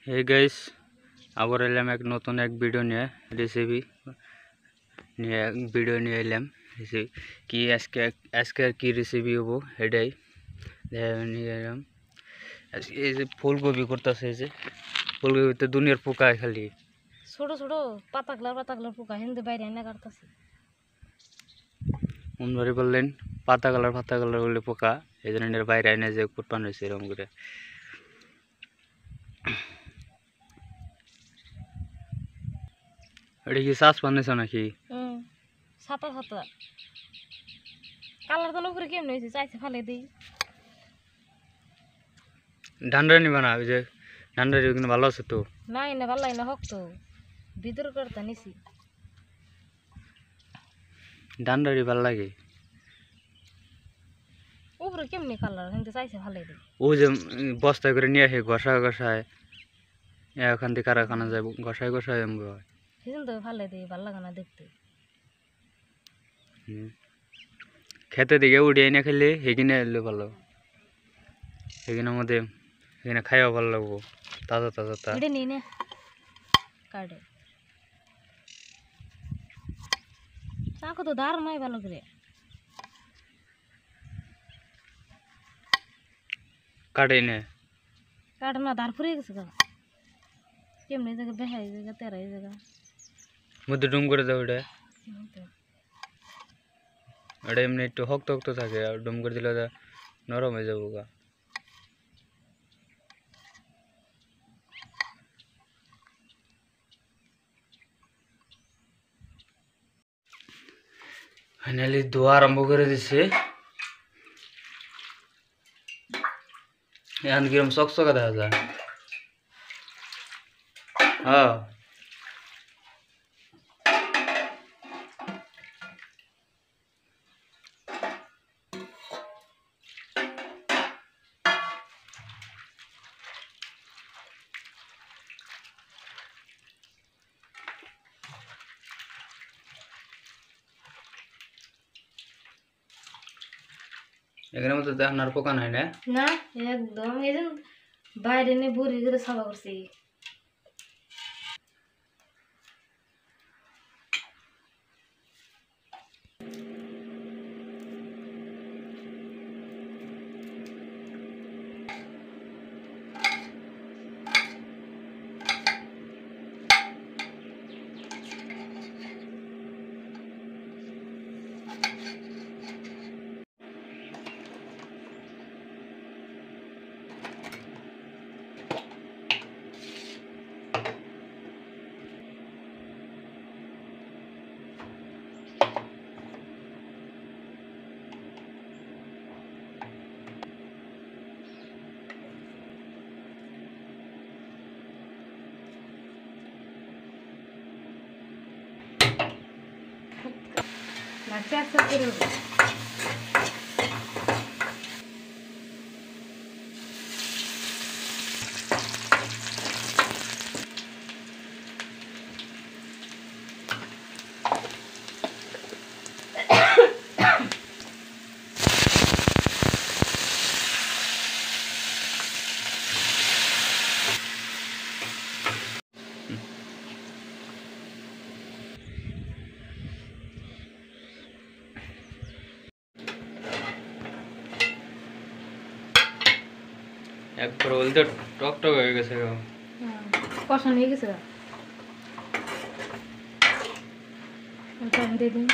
Hey guys আবার এলাম এক নতুন এক ভিডিও নিয়ে রেসিপি নিয়ে ভিডিও নিয়ে এলাম কি আজকে কি রেসিপি হবো এটাই নিয়ে এলাম। এই যে ফুলকপি করতেছে, এই যে ফুলকপিতে দুনিয়ার পোকা খালি ছোট ছোট পাতাগুলা পোকা হিন্দু বাইরে এনে কাটতেছে। উনবারে বললেন পাতা কালার বললে পোকা, এই জন্য বাইরে এনে যে কুটপান হয়েছে এরকম করে। এটা কি শ্বাস বানিয়েছো নাকি? সাতা কালার তো উপরে কেমন হয়েছে, চাইছে ফালে দিই। ধানরা নিবা না, ওই যে ধানরা কিন্তু ভালো আছে তো। না এনে ভালো লাগে না, হোক তো ভিতর করতে নিছি। ধানরারি ভালো লাগে, উপরে কেমনি কালার কিন্তু চাইছে ফালে দিই। ও যে বস্তায় করে নিয়ে আসে ঘষায় এখান থেকে কারখানা যায় ঘষায় এমন হয়, সেদিন তো ফালে দিই, ভালো লাগে না দেখতে। খেতে দিকে উঠিয়ে এনে খেলে সেখানে এলে ভালো, সেখানের মধ্যে এখানে খাইও ভালো লাগবো, তাজা এটা নিয়ে নে কাটে চাকু তো দাঁড় নয় ভালো করে কাটে নে কাটে না, দাঁড় ফুরিয়ে গেছে গা কেমনি জায়গা বেহাই জায়গা তেরাই জায়গা মধ্যে ডুম করে দাও। এটা এমনি একটু শক্ত থাকে, আর ডুম করে দিলে নরম হয়ে যাবো গা। ফাইনালি ধোয়া আরম্ভ করে দিছে, এখন কিরম চকচকা দেখা যায়। হ্যাঁ এখানের মধ্যে দেখেন আর পোকা নাই না? না একদম এই যে বাইরে নিয়ে বুড়ি করে সাফা করছি। Nanti aku kirim. একবার বলতে টক হয়ে গেছে, কষানো হয়ে গেছে, দিয়ে দিন।